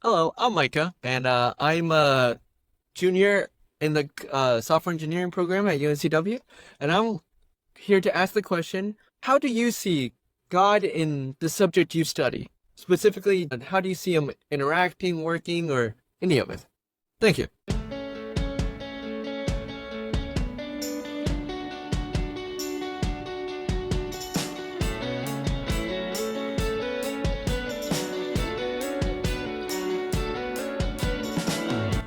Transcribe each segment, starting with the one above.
Hello, I'm Micah, and I'm a junior in the software engineering program at UNCW, and I'm here to ask the question, how do you see God in the subject you study? Specifically, how do you see him interacting, working, or any of it? Thank you.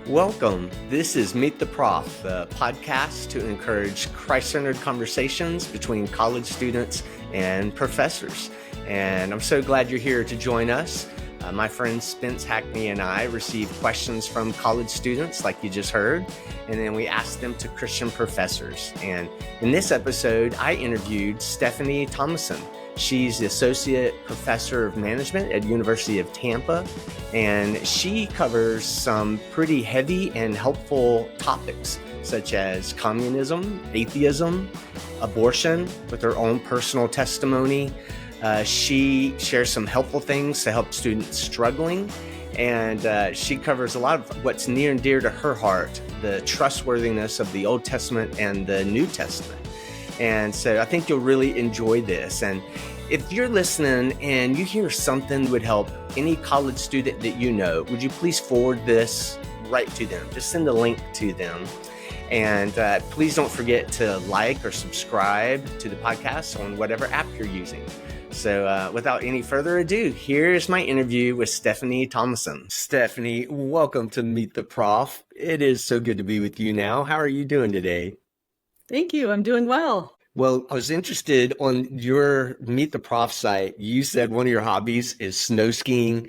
Welcome. This is Meet the Prof, the podcast to encourage Christ-centered conversations between college students and professors. And I'm so glad you're here to join us. My friend Spence Hackney and I received questions from college students, like you just heard, and then we asked them to Christian professors. And in this episode, I interviewed Stephanie Thomason. She's the Associate Professor of Management at University of Tampa, and she covers some pretty heavy and helpful topics, such as communism, atheism, abortion, with her own personal testimony. She shares some helpful things to help students struggling, and she covers a lot of what's near and dear to her heart, the trustworthiness of the Old Testament and the New Testament. And so I think you'll really enjoy this. And if you're listening and you hear something would help any college student that you know, would you please forward this right to them? Just send a link to them. And please don't forget to like or subscribe to the podcast on whatever app you're using. So without any further ado, here's my interview with Stephanie Thomason. Stephanie, welcome to Meet the Prof. It is so good to be with you now. How are you doing today? Thank you. I'm doing well. Well, I was interested on your Meet the Prof site. You said one of your hobbies is snow skiing,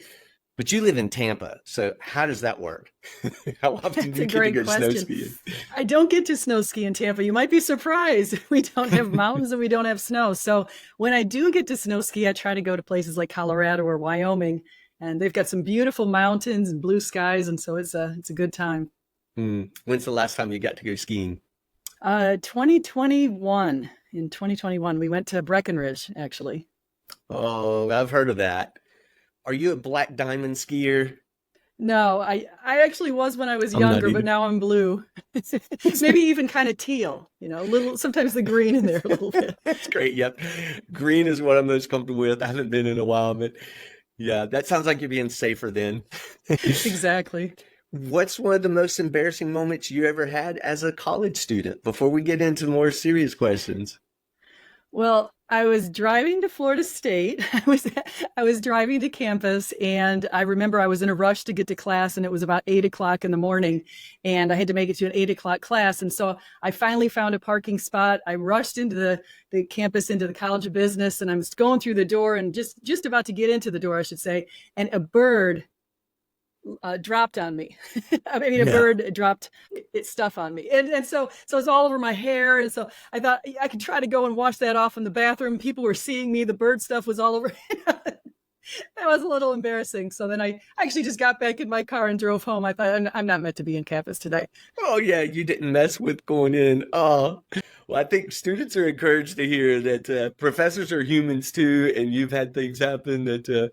but you live in Tampa. So how does that work? How often do you get to go snow skiing? I don't get to snow ski in Tampa. You might be surprised. We don't have mountains and we don't have snow. So when I do get to snow ski, I try to go to places like Colorado or Wyoming, and they've got some beautiful mountains and blue skies. And so it's a good time. When's the last time you got to go skiing? 2021. In 2021, we went to Breckenridge, actually. Oh, I've heard of that. Are you a black diamond skier? No, I actually was when I was younger, but now I'm blue. Maybe even kind of teal, a little, sometimes the green in there a little bit. That's great. Yep. Green is what I'm most comfortable with. I haven't been in a while, but yeah, that sounds like you're being safer then. Exactly. What's one of the most embarrassing moments you ever had as a college student before we get into more serious questions? Well, I was driving to Florida State. I was driving to campus, and I remember I was in a rush to get to class, and it was about 8 o'clock in the morning, and I had to make it to an 8 o'clock class. And so I finally found a parking spot. I rushed into the campus, into the College of Business, and I was going through the door and just about to get into the door, I should say, and a bird dropped on me. A bird dropped its stuff on me. And so it's all over my hair. And so I thought I could try to go and wash that off in the bathroom. People were seeing me. The bird stuff was all over. That was a little embarrassing. So then I actually just got back in my car and drove home. I thought, I'm not meant to be in campus today. Oh, yeah, you didn't mess with going in. Oh, well, I think students are encouraged to hear that professors are humans too, and you've had things happen that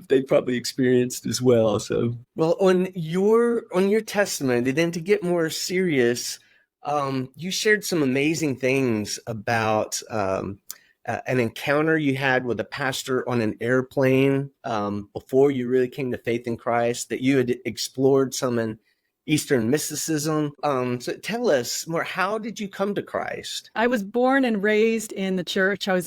they probably experienced as well. So, well, on your testimony, then to get more serious, you shared some amazing things about an encounter you had with a pastor on an airplane before you really came to faith in Christ, that you had explored some in Eastern mysticism. So tell us more, how did you come to Christ? I was born and raised in the church. I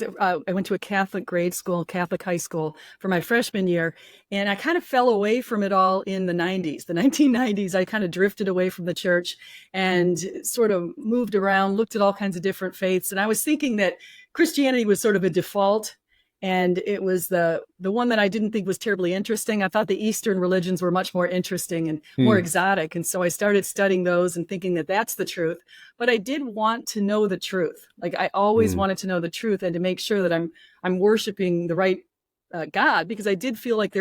went to a Catholic grade school, Catholic high school for my freshman year. And I kind of fell away from it all in the 90s. The 1990s, I kind of drifted away from the church and sort of moved around, looked at all kinds of different faiths. And I was thinking that Christianity was sort of a default. And it was the one that I didn't think was terribly interesting. I thought the Eastern religions were much more interesting and more exotic. And so I started studying those and thinking that that's the truth. But I did want to know the truth. Like I always wanted to know the truth and to make sure that I'm worshiping the right God, because I did feel like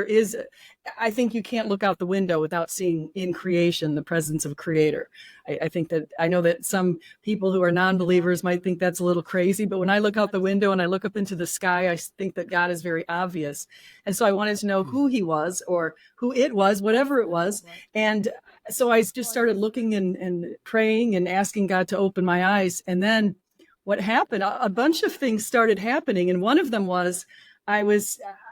I think you can't look out the window without seeing in creation the presence of Creator. I think that I know that some people who are non-believers might think that's a little crazy, but when I look out the window and I look up into the sky, I think that God is very obvious. And so I wanted to know who he was, or who it was, whatever it was. And so I just started looking and praying and asking God to open my eyes. And then what happened, a bunch of things started happening. And one of them was I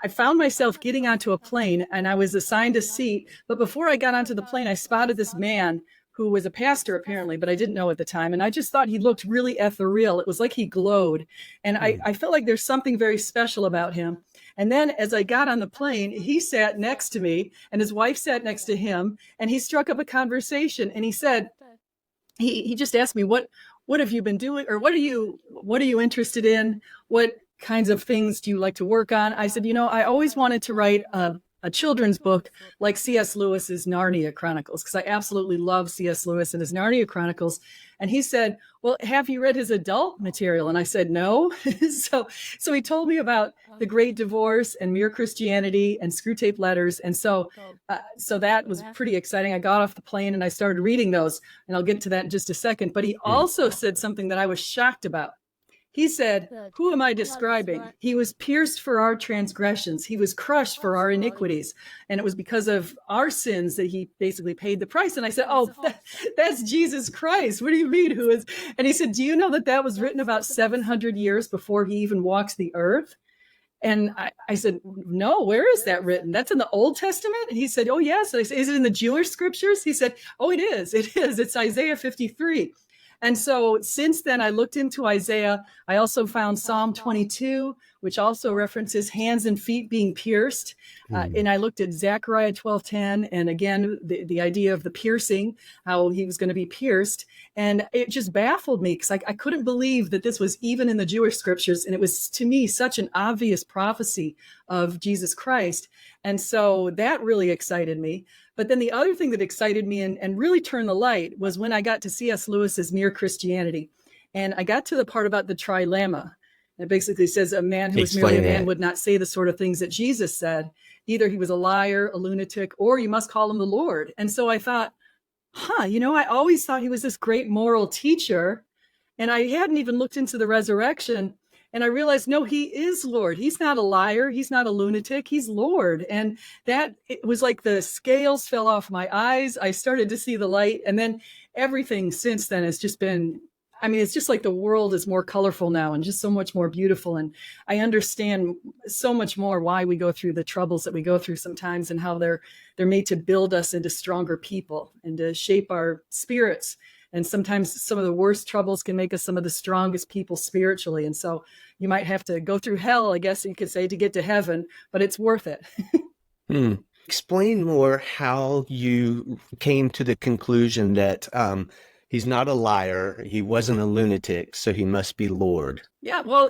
found myself getting onto a plane, and I was assigned a seat. But before I got onto the plane, I spotted this man who was a pastor apparently, but I didn't know at the time. And I just thought he looked really ethereal. It was like he glowed. And I felt like there's something very special about him. And then as I got on the plane, he sat next to me and his wife sat next to him, and he struck up a conversation. And he said, he just asked me, what have you been doing? Or what are you interested in? What kinds of things do you like to work on? I said, I always wanted to write a children's book like C.S. Lewis's Narnia Chronicles, because I absolutely love C.S. Lewis and his Narnia Chronicles. And he said, well, have you read his adult material? And I said, no. So he told me about The Great Divorce and Mere Christianity and Screwtape Letters. And so that was pretty exciting. I got off the plane and I started reading those, and I'll get to that in just a second. But he also said something that I was shocked about. He said, who am I describing? He was pierced for our transgressions. He was crushed for our iniquities. And it was because of our sins that he basically paid the price. And I said, that's Jesus Christ. What do you mean? Who is? And he said, do you know that was written about 700 years before he even walks the earth? And I said, no, where is that written? That's in the Old Testament? And he said, oh, yes. I said, is it in the Jewish scriptures? He said, oh, it is. It is. It's Isaiah 53. And so since then, I looked into Isaiah. I also found Psalm 22, which also references hands and feet being pierced. And I looked at Zechariah 12:10. And again, the idea of the piercing, how he was going to be pierced. And it just baffled me, because I couldn't believe that this was even in the Jewish scriptures. And it was, to me, such an obvious prophecy of Jesus Christ. And so that really excited me. But then the other thing that excited me and really turned the light was when I got to C.S. Lewis's Mere Christianity. And I got to the part about the trilemma. It basically says a man who was merely a man would not say the sort of things that Jesus said. Either he was a liar, a lunatic, or you must call him the Lord. And so I thought, I always thought he was this great moral teacher. And I hadn't even looked into the resurrection. And I realized, no, he is Lord. He's not a liar. He's not a lunatic. He's Lord. And it was like the scales fell off my eyes. I started to see the light. And then everything since then has just been, it's just like the world is more colorful now and just so much more beautiful. And I understand so much more why we go through the troubles that we go through sometimes, and how they're made to build us into stronger people and to shape our spirits. And sometimes some of the worst troubles can make us some of the strongest people spiritually. And so you might have to go through hell, I guess you could say, to get to heaven, but it's worth it. Explain more how you came to the conclusion that he's not a liar, he wasn't a lunatic, so he must be Lord. Yeah, well,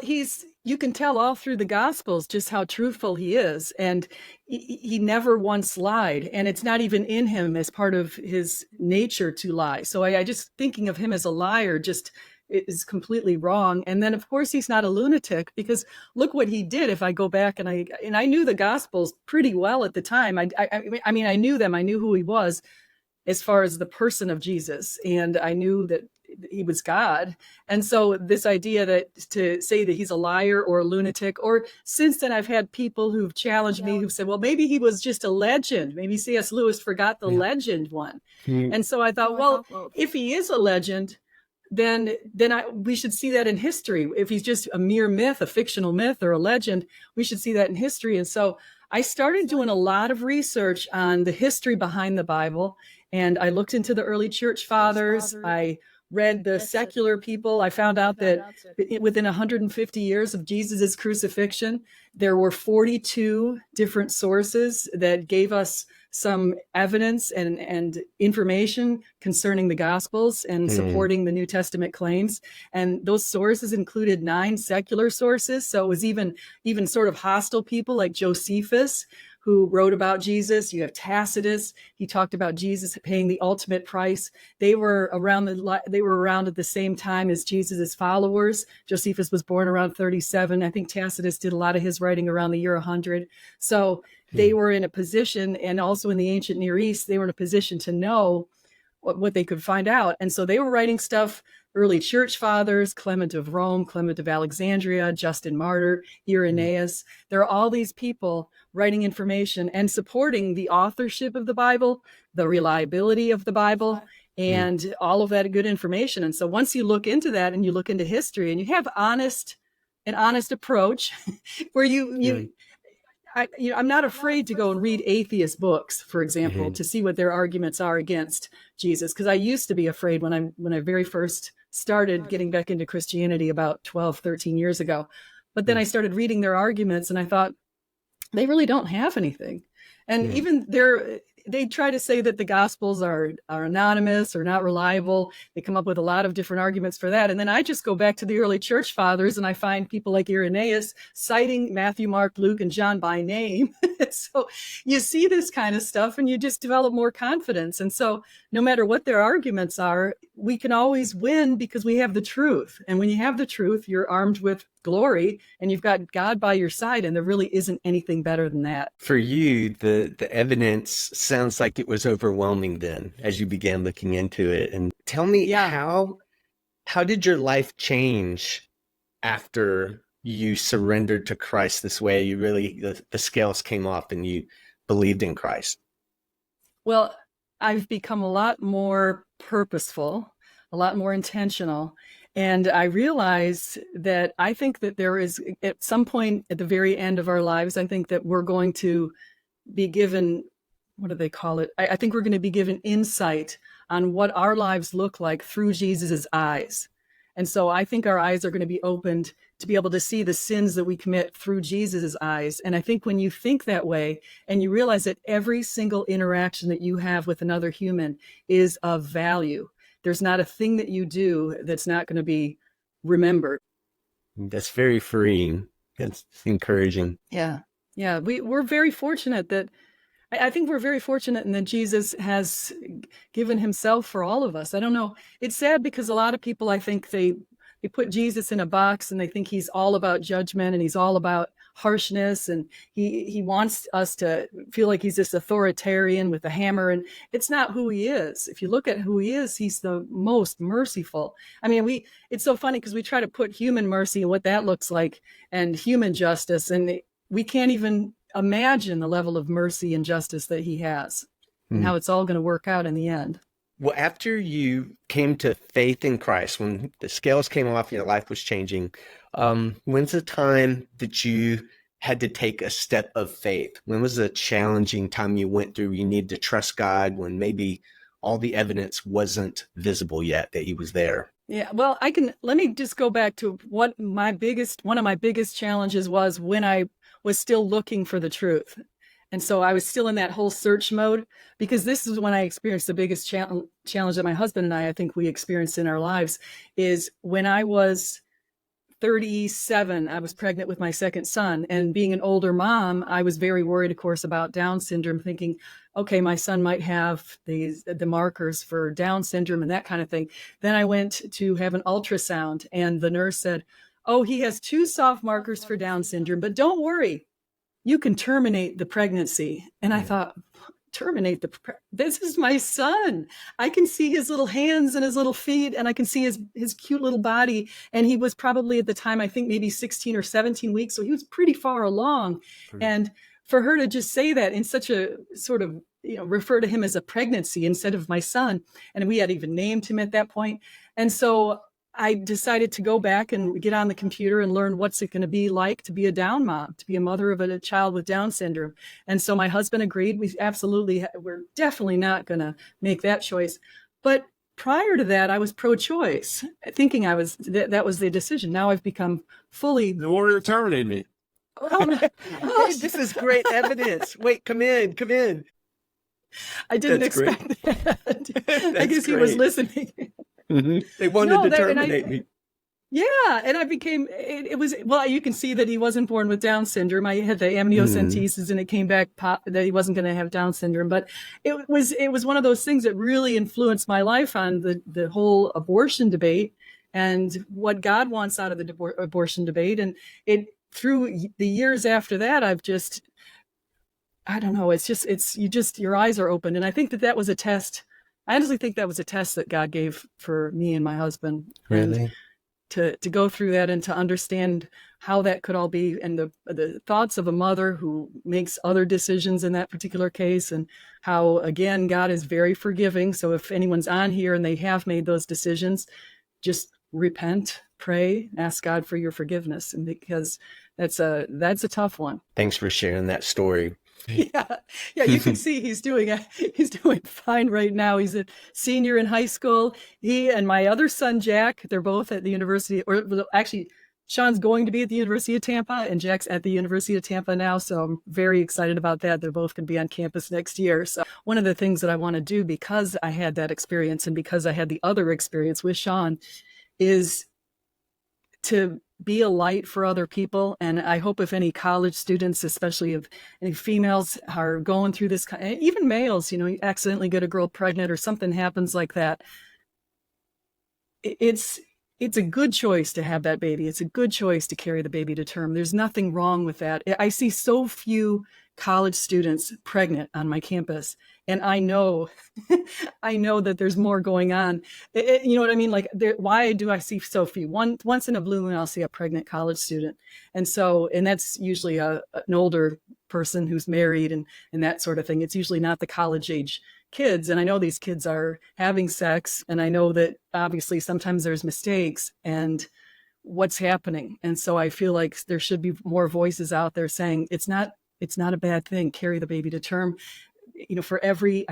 you can tell all through the Gospels just how truthful he is. And he never once lied. And it's not even in him as part of his nature to lie. So I just thinking of him as a liar just is completely wrong. And then, of course, he's not a lunatic, because look what he did. If I go back and I knew the Gospels pretty well at the time. I knew them. I knew who he was as far as the person of Jesus. And I knew that he was God. And so this idea that to say that he's a liar or a lunatic, or since then I've had people who've challenged me who've said, well, maybe he was just a legend. Maybe C.S. Lewis forgot the legend one. And so I thought, well, if he is a legend, then we should see that in history. If he's just a mere myth, a fictional myth or a legend, we should see that in history. And so I started doing a lot of research on the history behind the Bible. And I looked into the early church fathers. I read the secular people. I found out that within 150 years of Jesus's crucifixion, there were 42 different sources that gave us some evidence and information concerning the Gospels and supporting the New Testament claims. And those sources included 9 secular sources. So it was even sort of hostile people like Josephus, who wrote about Jesus. You have Tacitus. He talked about Jesus paying the ultimate price. They were around at the same time as Jesus's followers. Josephus was born around 37. I think Tacitus did a lot of his writing around the year 100. So they were in a position, and also in the ancient Near East, they were in a position to know what they could find out. And so they were writing stuff, early church fathers, Clement of Rome, Clement of Alexandria, Justin Martyr, Irenaeus. There are all these people writing information and supporting the authorship of the Bible, the reliability of the Bible, and all of that good information. And so once you look into that and you look into history and you have an honest approach where I'm not afraid to go and read atheist books, for example, to see what their arguments are against Jesus. Because I used to be afraid when I very first started getting back into Christianity about 12, 13 years ago. But then I started reading their arguments and I thought, they really don't have anything. And even they try to say that the Gospels are anonymous or not reliable. They come up with a lot of different arguments for that. And then I just go back to the early church fathers and I find people like Irenaeus citing Matthew, Mark, Luke, and John by name. So you see this kind of stuff and you just develop more confidence. And so no matter what their arguments are, we can always win because we have the truth. And when you have the truth, you're armed with glory and you've got God by your side, and there really isn't anything better than that. For you, the evidence sounds like it was overwhelming then as you began looking into it. And tell me, how did your life change after you surrendered to Christ this way? You really, the scales came off and you believed in Christ. Well, I've become a lot more purposeful, a lot more intentional. And I realized that I think that there is, at some point at the very end of our lives, I think that we're going to be given, what do they call it? I think we're going to be given insight on what our lives look like through Jesus's eyes. And so I think our eyes are going to be opened to be able to see the sins that we commit through Jesus's eyes. And I think when you think that way and you realize that every single interaction that you have with another human is of value, there's not a thing that you do that's not going to be remembered. That's very freeing. That's encouraging. Yeah. Yeah. We're very fortunate that, I think we're very fortunate in that Jesus has given himself for all of us. I don't know. It's sad because a lot of people, I think they put Jesus in a box and they think he's all about judgment and he's all about harshness. And he wants us to feel like he's this authoritarian with a hammer. And it's not who he is. If you look at who he is, he's the most merciful. I mean, it's so funny because we try to put human mercy and what that looks like and human justice. And we can't even imagine the level of mercy and justice that he has and how it's all going to work out in the end. Well, after you came to faith in Christ, when the scales came off, your life was changing, when's the time that you had to take a step of faith? When was the challenging time you went through? You needed to trust God when maybe all the evidence wasn't visible yet that he was there. Yeah, well, let me just go back to one of my biggest challenges was when I was still looking for the truth. And so I was still in that whole search mode, because this is when I experienced the biggest challenge that my husband and I think we experienced in our lives, is when I was 37, I was pregnant with my second son. And being an older mom, I was very worried, of course, about Down syndrome, thinking, okay, my son might have the markers for Down syndrome and that kind of thing. Then I went to have an ultrasound and the nurse said, oh, he has 2 soft markers for Down syndrome, but don't worry, you can terminate the pregnancy. And I thought, terminate this is my son. I can see his little hands and his little feet, and I can see his cute little body. And he was probably at the time, I think maybe 16 or 17 weeks. So he was pretty far along. And for her to just say that in such a sort of, refer to him as a pregnancy instead of my son. And we had even named him at that point. And so I decided to go back and get on the computer and learn what's it going to be like to be a Down mom, to be a mother of a child with Down syndrome. And so my husband agreed. We're definitely not going to make that choice. But prior to that, I was pro-choice, thinking that was the decision. Now I've become fully. The warrior terminated me. Hey, this is great evidence. Wait, come in. I didn't expect that. I guess he was listening. Mm-hmm. They wanted to terminate me. Yeah, and I became it was well, you can see that he wasn't born with Down syndrome. I had the amniocentesis and it came back that he wasn't going to have Down syndrome, but it was one of those things that really influenced my life on the whole abortion debate and what God wants out of the abortion debate. And it through the years after that, I've just I don't know, your eyes are open, and I think that was a test. I honestly think that was a test that God gave for me and my husband. And Really? to go through that and to understand how that could all be, and the thoughts of a mother who makes other decisions in that particular case, and how again God is very forgiving. So if anyone's on here and they have made those decisions, just repent, pray, ask God for your forgiveness, and because that's a tough one. Thanks for sharing that story. Yeah, you can see he's doing fine right now. He's a senior in high school. He and my other son Jack, they're both at the university, or actually Sean's going to be at the University of Tampa and Jack's at the University of Tampa now, so I'm very excited about that. They're both going to be on campus next year. So one of the things that I want to do, because I had that experience and because I had the other experience with Sean, is to be a light for other people. And I hope if any college students, especially if any females are going through this, even males, you accidentally get a girl pregnant or something happens like that, it's a good choice to have that baby. It's a good choice to carry the baby to term. There's nothing wrong with that. I see so few college students pregnant on my campus, and I know that there's more going on. You know what I mean? Like, why do I see so few? Once in a blue moon, I'll see a pregnant college student, and that's usually an older person who's married and that sort of thing. It's usually not the college age kids, and I know these kids are having sex, and I know that obviously sometimes there's mistakes and what's happening, and so I feel like there should be more voices out there saying it's not a bad thing. Carry the baby to term. For every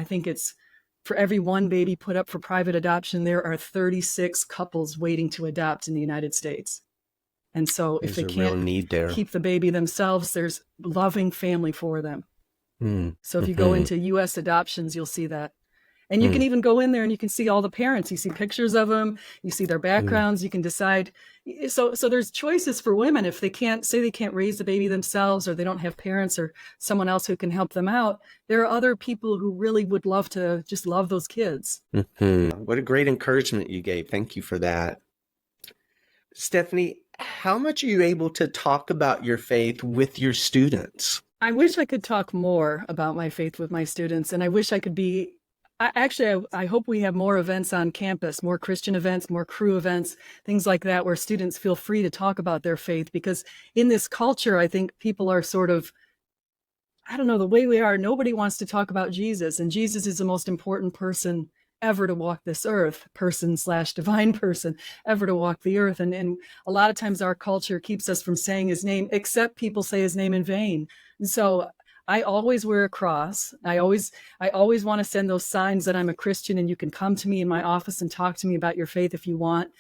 one baby put up for private adoption, there are 36 couples waiting to adopt in the United States. And so if they can't keep the baby themselves, there's loving family for them. So if you go into U.S. adoptions, you'll see that. And you can even go in there and you can see all the parents. You see pictures of them. You see their backgrounds. You can decide. So there's choices for women. If they can't raise the baby themselves, or they don't have parents or someone else who can help them out, there are other people who really would love to just love those kids. What a great encouragement you gave. Thank you for that. Stephanie, how much are you able to talk about your faith with your students? I wish I could talk more about my faith with my students, and I wish I could be. I hope we have more events on campus, more Christian events, more crew events, things like that, where students feel free to talk about their faith. Because in this culture, I think people are sort of, I don't know, the way we are, nobody wants to talk about Jesus. And Jesus is the most important person ever to walk this earth, person/divine person ever to walk the earth. And a lot of times our culture keeps us from saying his name, except people say his name in vain. And so I always wear a cross. I always want to send those signs that I'm a Christian, and you can come to me in my office and talk to me about your faith if you want.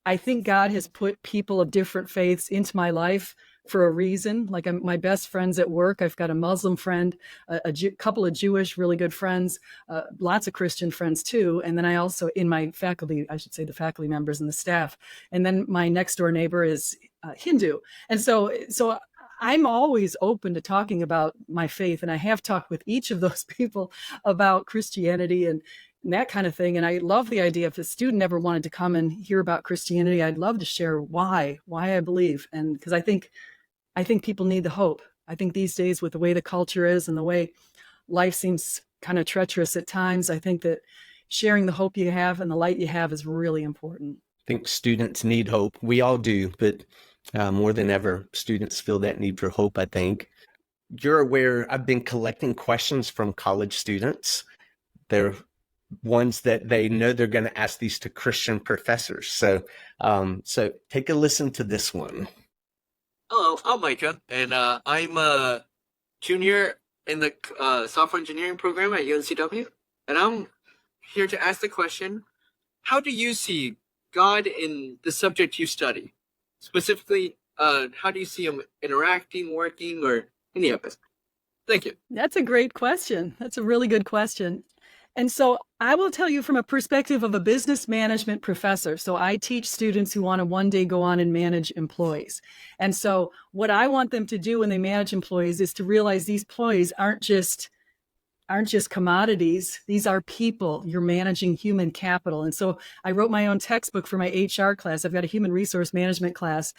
I think God has put people of different faiths into my life for a reason. Like my best friends at work, I've got a Muslim friend, a couple of Jewish really good friends, lots of Christian friends too. And then I also, in my faculty, I should say the faculty members and the staff. And then my next door neighbor is Hindu. And so I'm always open to talking about my faith, and I have talked with each of those people about Christianity and that kind of thing. And I love the idea, if a student ever wanted to come and hear about Christianity, I'd love to share why I believe. And because I think people need the hope. I think these days, with the way the culture is and the way life seems kind of treacherous at times, I think that sharing the hope you have and the light you have is really important. I think students need hope. We all do, but more than ever, students feel that need for hope, I think. You're aware I've been collecting questions from college students. They're ones that they know they're going to ask these to Christian professors. So take a listen to this one. Hello, I'm Micah, and I'm a junior in the software engineering program at UNCW. And I'm here to ask the question, how do you see God in the subject you study? Specifically, how do you see him interacting, working, or any of it? Thank you. That's a great question. That's a really good question. And so I will tell you from a perspective of a business management professor. So I teach students who want to one day go on and manage employees. And so what I want them to do when they manage employees is to realize these employees aren't just commodities. These are people. You're managing human capital. And so I wrote my own textbook for my HR class. I've got a human resource management class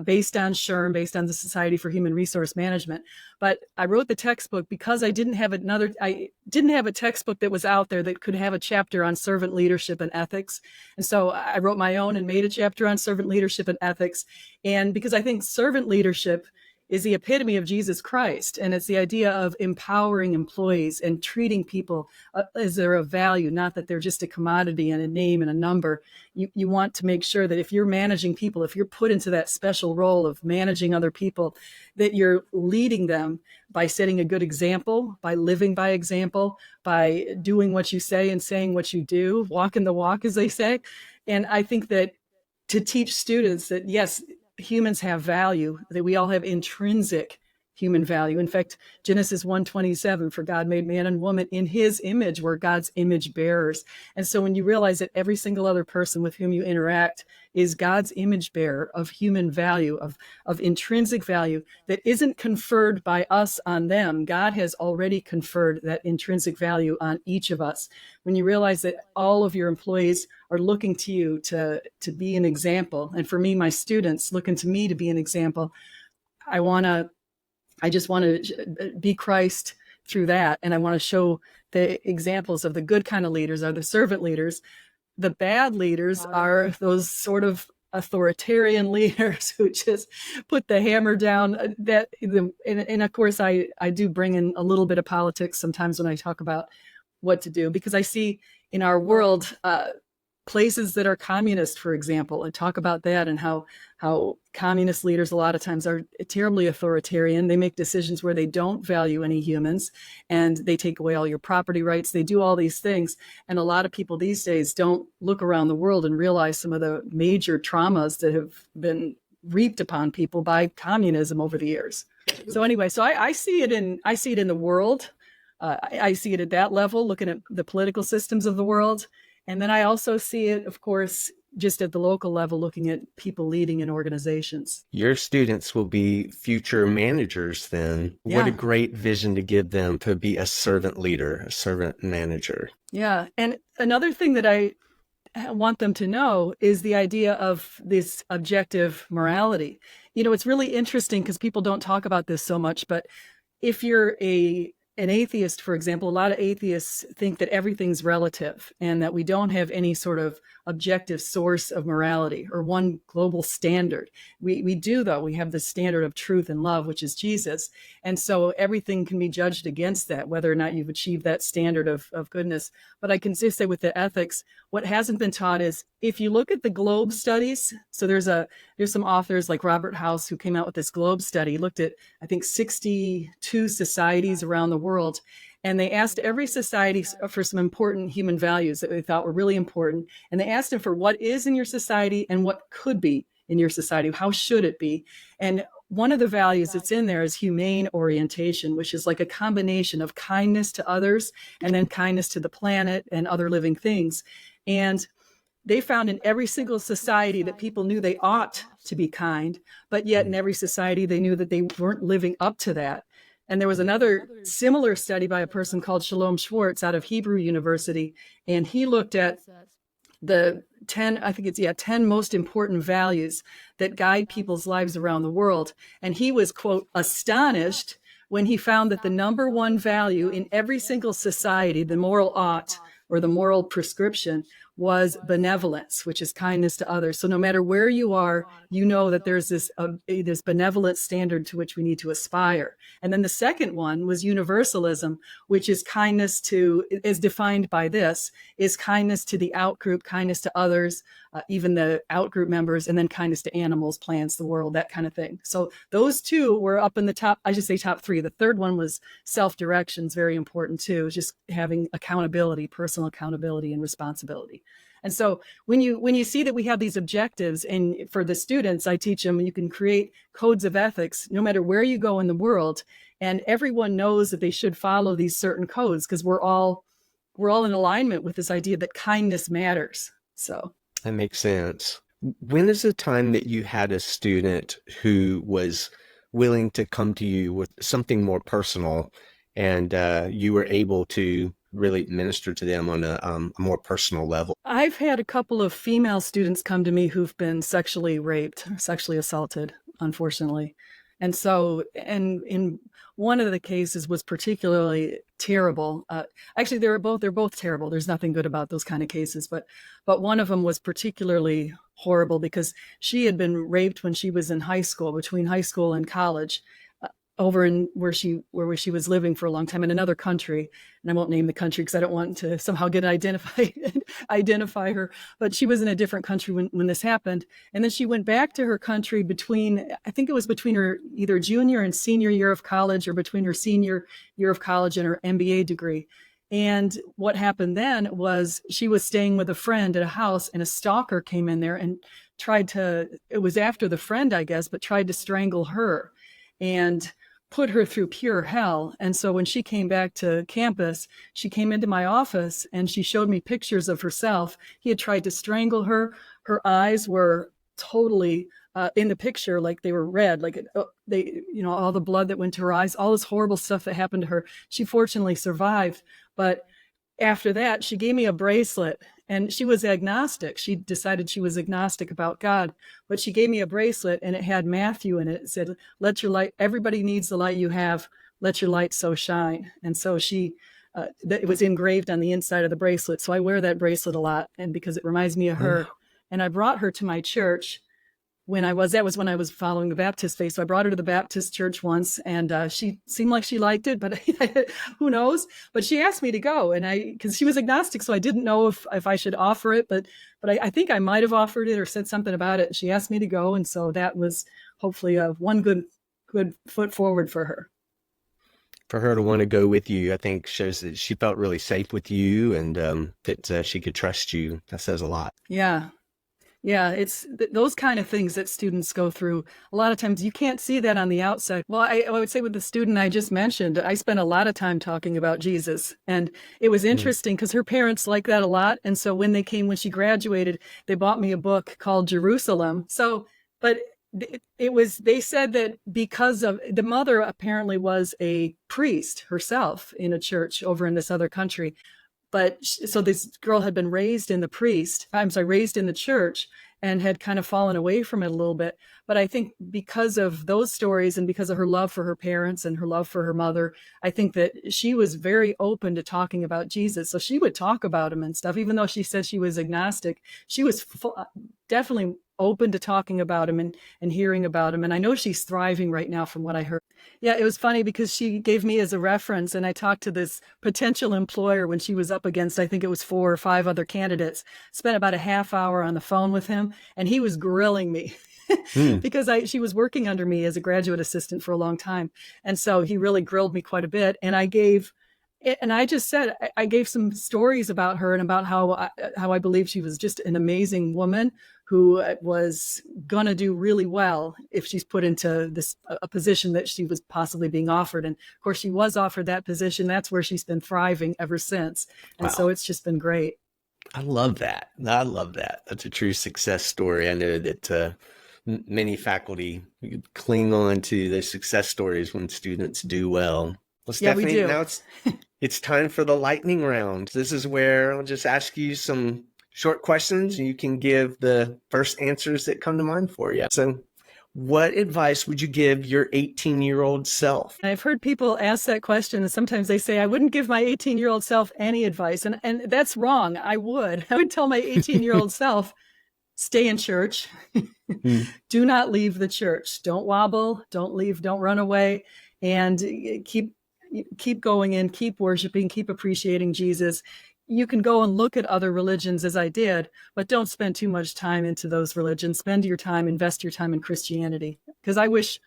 based on SHRM, based on the Society for Human Resource Management. But I wrote the textbook because I didn't have a textbook that was out there that could have a chapter on servant leadership and ethics. And so I wrote my own and made a chapter on servant leadership and ethics. And because I think servant leadership is the epitome of Jesus Christ. And it's the idea of empowering employees and treating people as they're of value, not that they're just a commodity and a name and a number. You want to make sure that if you're managing people, if you're put into that special role of managing other people, that you're leading them by setting a good example, by living by example, by doing what you say and saying what you do, walking the walk, as they say. And I think that to teach students that, yes, humans have value, that we all have intrinsic human value. In fact, Genesis 1:27, for God made man and woman in his image, we're God's image bearers. And so when you realize that every single other person with whom you interact is God's image bearer of human value, of intrinsic value that isn't conferred by us on them. God has already conferred that intrinsic value on each of us. When you realize that all of your employees are looking to you to be an example, and for me, my students looking to me to be an example, I just want to be Christ through that. And I want to show the examples of the good kind of leaders are the servant leaders. The bad leaders are those sort of authoritarian leaders who just put the hammer down. And of course, I do bring in a little bit of politics sometimes when I talk about what to do, because I see in our world places that are communist, for example, and talk about that and how communist leaders a lot of times are terribly authoritarian. They make decisions where they don't value any humans, and they take away all your property rights. They do all these things. And a lot of people these days don't look around the world and realize some of the major traumas that have been reaped upon people by communism over the years. So anyway, so I see it in the world. I see it at that level, looking at the political systems of the world. And then I also see it, of course, just at the local level, looking at people leading in organizations. Your students will be future managers then. Yeah. What a great vision to give them to be a servant leader, a servant manager. Yeah. And another thing that I want them to know is the idea of this objective morality. You know, it's really interesting because people don't talk about this so much, but if you're an atheist, for example, a lot of atheists think that everything's relative and that we don't have any sort of objective source of morality or one global standard. We do, though. We have the standard of truth and love, which is Jesus. And so everything can be judged against that, whether or not you've achieved that standard of goodness. But I can just say with the ethics, what hasn't been taught is if you look at the globe studies, so there's some authors like Robert House who came out with this globe study, looked at, I think, 62 societies around the world. And they asked every society for some important human values that they thought were really important. And they asked them for what is in your society and what could be in your society. How should it be? And one of the values that's in there is humane orientation, which is like a combination of kindness to others and then kindness to the planet and other living things. And they found in every single society that people knew they ought to be kind, but yet in every society they knew that they weren't living up to that. And there was another similar study by a person called Shalom Schwartz out of Hebrew University, and he looked at the 10 most important values that guide people's lives around the world. And he was, quote, astonished when he found that the number one value in every single society, the moral ought or the moral prescription, was benevolence, which is kindness to others. So no matter where you are, you know that there's this benevolent standard to which we need to aspire. And then the second one was universalism, which is kindness to, is defined by this, is kindness to the outgroup, kindness to others, even the outgroup members, and then kindness to animals, plants, the world, that kind of thing. So those two were up in the top, I should say top three. The third one was self-direction, is very important too, just having accountability, personal accountability and responsibility. And so when you see that we have these objectives, and for the students, I teach them, you can create codes of ethics no matter where you go in the world. And everyone knows that they should follow these certain codes because we're all we're all in alignment with this idea that kindness matters. So That makes sense. When is the time that you had a student who was willing to come to you with something more personal, and you were able to really minister to them on a more personal level? I've had a couple of female students come to me who've been sexually raped, sexually assaulted, unfortunately. And so, and in one of the cases was particularly terrible. Actually, they're both terrible. There's nothing good about those kind of cases, but one of them was particularly horrible because she had been raped when she was in high school, between high school and college, over in where she was living for a long time in another country. And I won't name the country because I don't want to somehow get identify her, but she was in a different country when this happened. And then she went back to her country I think it was between her either junior and senior year of college, or between her senior year of college and her MBA degree. And what happened then was she was staying with a friend at a house, and a stalker came in there and it was after the friend, I guess, but tried to strangle her and put her through pure hell. And so when she came back to campus, she came into my office and she showed me pictures of herself. He had tried to strangle her. Her eyes were totally in the picture, like they were red, like all the blood that went to her eyes, all this horrible stuff that happened to her. She fortunately survived. But after that, she gave me a bracelet, and she was agnostic. She decided she was agnostic about God, but she gave me a bracelet, and it had Matthew in it. It said, "Let your light, everybody needs the light you have. Let your light so shine." And so it was engraved on the inside of the bracelet. So I wear that bracelet a lot, and because it reminds me of her. And I brought her to my church that was when I was following the Baptist faith. So I brought her to the Baptist church once, and she seemed like she liked it, but who knows? But she asked me to go, and because she was agnostic, so I didn't know if I should offer it, but I think I might have offered it or said something about it. She asked me to go, and so that was hopefully one good foot forward for her. For her to want to go with you, I think shows that she felt really safe with you, and that she could trust you. That says a lot. Yeah. Yeah, it's those kind of things that students go through. A lot of times you can't see that on the outside. Well, I would say with the student I just mentioned, I spent a lot of time talking about Jesus. And it was interesting because her parents like that a lot. And so when she graduated, they bought me a book called Jerusalem. So, but they said that because of the mother apparently was a priest herself in a church over in this other country. But so this girl had been raised in the church, and had kind of fallen away from it a little bit. But I think because of those stories and because of her love for her parents and her love for her mother, I think that she was very open to talking about Jesus. So she would talk about him and stuff, even though she said she was agnostic. She was definitely open to talking about him and hearing about him. And I know she's thriving right now from what I heard. Yeah, it was funny because she gave me as a reference, and I talked to this potential employer when she was up against, I think it was 4 or 5 other candidates, spent about a half hour on the phone with him, and he was grilling me. Because she was working under me as a graduate assistant for a long time. And so he really grilled me quite a bit. And I gave some stories about her and about how I believe she was just an amazing woman who was going to do really well if she's put into a position that she was possibly being offered. And of course, she was offered that position. That's where she's been thriving ever since. And so it's just been great. I love that. That's a true success story. I know that many faculty cling on to those success stories when students do well. Well, Stephanie, we do. Now it's time for the lightning round. This is where I'll just ask you some short questions, and you can give the first answers that come to mind for you. So what advice would you give your 18-year-old self? I've heard people ask that question, and sometimes they say, I wouldn't give my 18-year-old self any advice. And that's wrong. I would tell my 18-year-old self, stay in church. Do not leave the church. Don't wobble. Don't leave. Don't run away. And keep going in, keep worshiping, keep appreciating Jesus. You can go and look at other religions as I did, but don't spend too much time into those religions. Invest your time in Christianity. Because I wish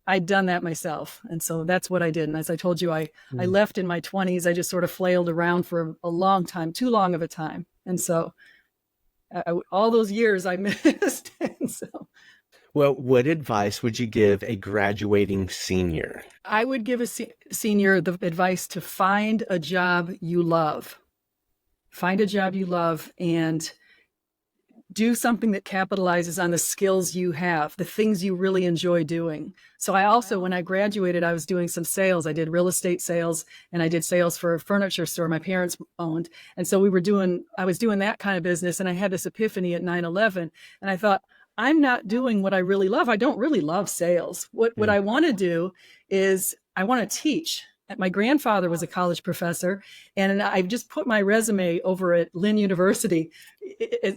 I'd done that myself. And so that's what I did. And as I told you, I left in my 20s. I just sort of flailed around for a long time, too long of a time. And so all those years I missed. And so. Well, what advice would you give a graduating senior? I would give a senior the advice to find a job you love. Find a job you love and do something that capitalizes on the skills you have, the things you really enjoy doing. So I also, when I graduated, I was doing some sales. I did real estate sales and I did sales for a furniture store my parents owned. And so I was doing that kind of business. And I had this epiphany at 9/11. And I thought, I'm not doing what I really love. I don't really love sales. What I want to do is I want to teach. My grandfather was a college professor, and I just put my resume over at Lynn University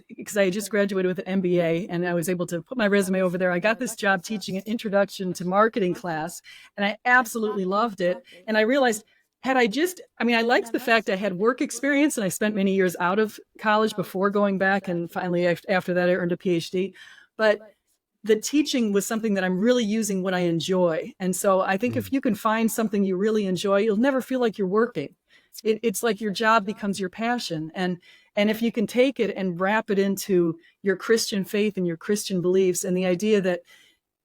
because I had just graduated with an MBA, and I was able to put my resume over there. I got this job teaching an introduction to marketing class, and I absolutely loved it. And I realized, I liked the fact I had work experience, and I spent many years out of college before going back, and finally after that I earned a PhD. But the teaching was something that I'm really using what I enjoy. And so I think if you can find something you really enjoy, you'll never feel like you're working. It's like your job becomes your passion. And if you can take it and wrap it into your Christian faith and your Christian beliefs and the idea that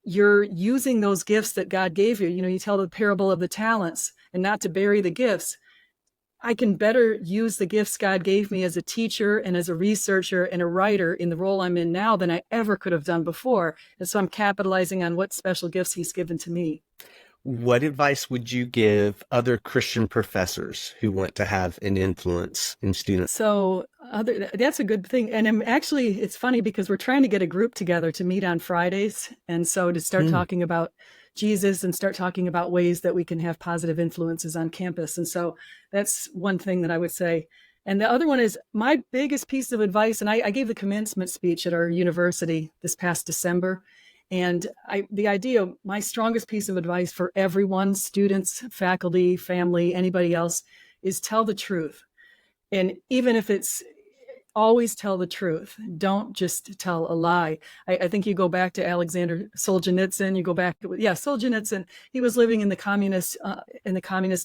you're using those gifts that God gave you, you tell the parable of the talents and not to bury the gifts. I can better use the gifts God gave me as a teacher and as a researcher and a writer in the role I'm in now than I ever could have done before. And so I'm capitalizing on what special gifts he's given to me. What advice would you give other Christian professors who want to have an influence in students? So that's a good thing. And it's funny because we're trying to get a group together to meet on Fridays. And so to start talking about Jesus and start talking about ways that we can have positive influences on campus. And so that's one thing that I would say. And the other one is my biggest piece of advice. And I gave the commencement speech at our university this past December. And the idea, my strongest piece of advice for everyone, students, faculty, family, anybody else, is tell the truth. And even if it's always tell the truth. Don't just tell a lie. I think you go back to Alexander Solzhenitsyn. Solzhenitsyn. He was living in the communist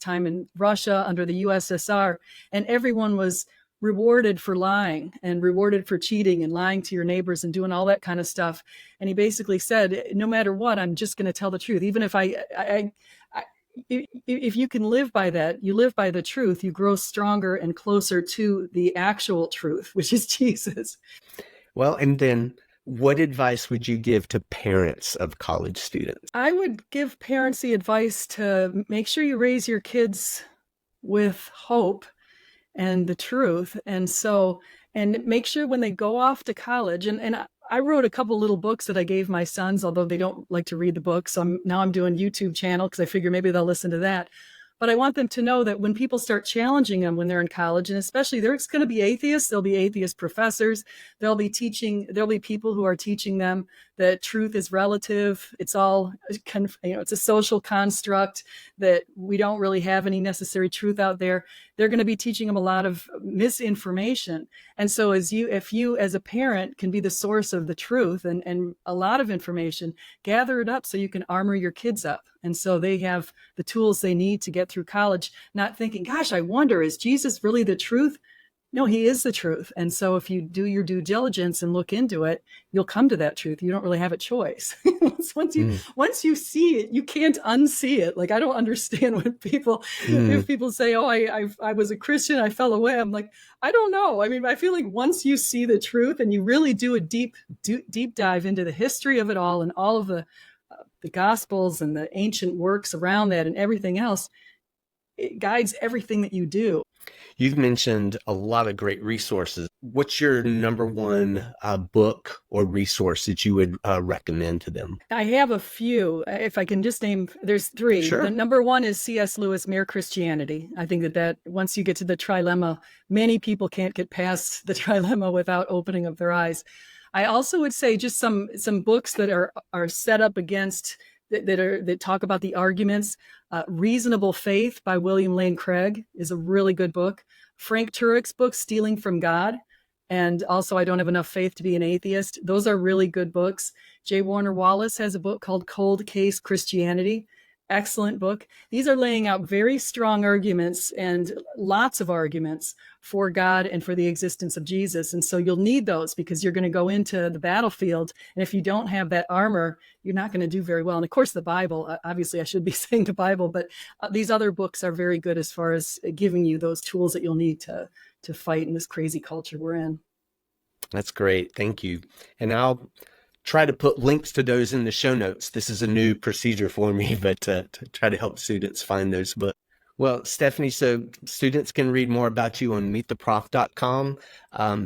time in Russia under the USSR, and everyone was rewarded for lying and rewarded for cheating and lying to your neighbors and doing all that kind of stuff. And he basically said, no matter what, I'm just going to tell the truth, even if if you can live by that, you live by the truth, you grow stronger and closer to the actual truth, which is Jesus. Well, and then what advice would you give to parents of college students? I would give parents the advice to make sure you raise your kids with hope and the truth. And make sure when they go off to college, and I wrote a couple little books that I gave my sons, although they don't like to read the books. So now I'm doing YouTube channel because I figure maybe they'll listen to that. But I want them to know that when people start challenging them when they're in college, and especially there's going to be atheists, there'll be atheist professors, there'll be people who are teaching them that truth is relative. It's all, it's a social construct, that we don't really have any necessary truth out there. They're going to be teaching them a lot of misinformation. And so if you as a parent can be the source of the truth and a lot of information, gather it up so you can armor your kids up. And so they have the tools they need to get through college, not thinking, gosh, I wonder, is Jesus really the truth? No, he is the truth. And so if you do your due diligence and look into it, you'll come to that truth. You don't really have a choice. Once you see it, you can't unsee it. Like, I don't understand when if people say, oh, I was a Christian, I fell away. I'm like, I don't know. I mean, I feel like once you see the truth and you really do a deep dive into the history of it all and all of the Gospels and the ancient works around that and everything else, it guides everything that you do. You've mentioned a lot of great resources. What's your number one book or resource that you would recommend to them? I have a few. If I can just name, there's three. Sure. The number one is C.S. Lewis, Mere Christianity. I think that once you get to the trilemma, many people can't get past the trilemma without opening up their eyes. I also would say just some books that are set up against that talk about the arguments. Reasonable Faith by William Lane Craig is a really good book. Frank Turek's book, Stealing from God, and also I Don't Have Enough Faith to Be an Atheist. Those are really good books. J. Warner Wallace has a book called Cold Case Christianity. excellent book. These are laying out very strong arguments and lots of arguments for God and for the existence of Jesus. And so you'll need those because you're going to go into the battlefield. And if you don't have that armor, you're not going to do very well. And of course, the Bible, obviously I should be saying the Bible, but these other books are very good as far as giving you those tools that you'll need to fight in this crazy culture we're in. That's great. Thank you. And I'll try to put links to those in the show notes. This is a new procedure for me, but to try to help students find those books. Well, Stephanie, so students can read more about you on meettheprof.com.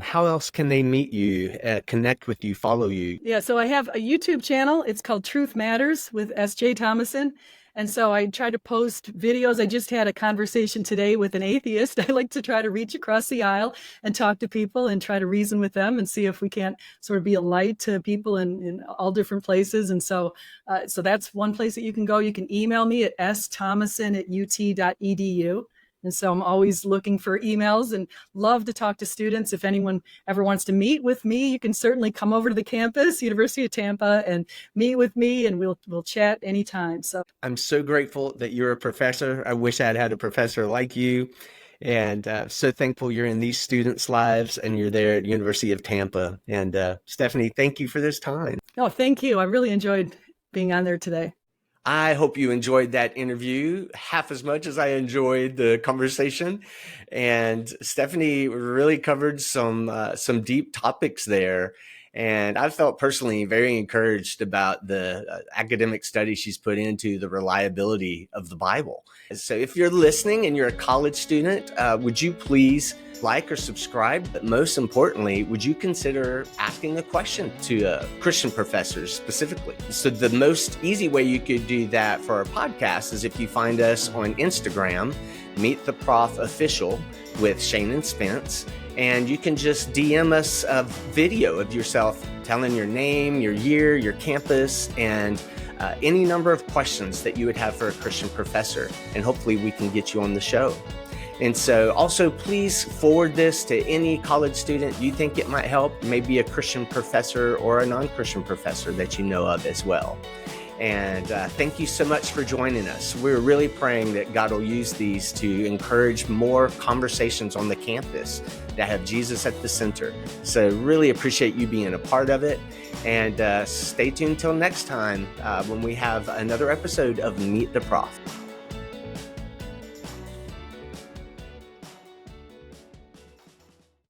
How else can they meet you, connect with you, follow you? Yeah, so I have a YouTube channel. It's called Truth Matters with S.J. Thomason. And so I try to post videos. I just had a conversation today with an atheist. I like to try to reach across the aisle and talk to people and try to reason with them and see if we can't sort of be a light to people in all different places. And so that's one place that you can go. You can email me at sthomason@ut.edu. And so I'm always looking for emails and love to talk to students. If anyone ever wants to meet with me, you can certainly come over to the campus, University of Tampa, and meet with me, and we'll chat anytime. So I'm so grateful that you're a professor. I wish I'd had a professor like you. And so thankful you're in these students' lives and you're there at University of Tampa. And Stephanie, thank you for this time. Oh, thank you. I really enjoyed being on there today. I hope you enjoyed that interview half as much as I enjoyed the conversation. And Stephanie really covered some deep topics there. And I felt personally very encouraged about the academic study she's put into the reliability of the Bible. So if you're listening and you're a college student, would you please like or subscribe? But most importantly, would you consider asking a question to Christian professors specifically? So the most easy way you could do that for our podcast is if you find us on Instagram, Meet the Prof Official with Shane and Spence. And you can just DM us a video of yourself telling your name, your year, your campus, and any number of questions that you would have for a Christian professor. And hopefully we can get you on the show. And so also please forward this to any college student you think it might help, maybe a Christian professor or a non-Christian professor that you know of as well. And thank you so much for joining us. We're really praying that God will use these to encourage more conversations on the campus that have Jesus at the center. So really appreciate you being a part of it. And stay tuned till next time when we have another episode of Meet the Prof.